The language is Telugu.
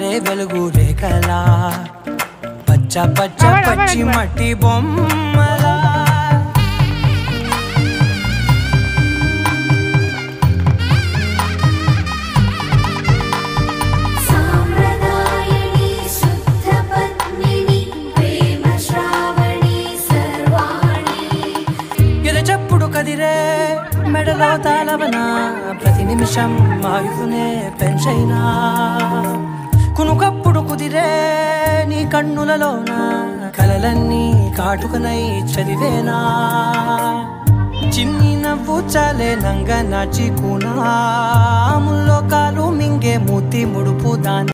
జారే వెలుగు రేఖలా పచ్చ పచ్చ పచ్చి మట్టి బొమ్మలా ఎదచప్పుడు కదిరే మెడలో తాళవన ప్రతి నిమిషం ఆయుధునే పెంచైనా కునుకప్పుడు కుదిరే నీ కన్నులలోన కలలన్నీ కాటుకనై చదివేనా చిన్ని నవ్వు చాలే నంగ నాచి కూనా ముల్లో కాలు మింగే మూతి ముడుపు దాని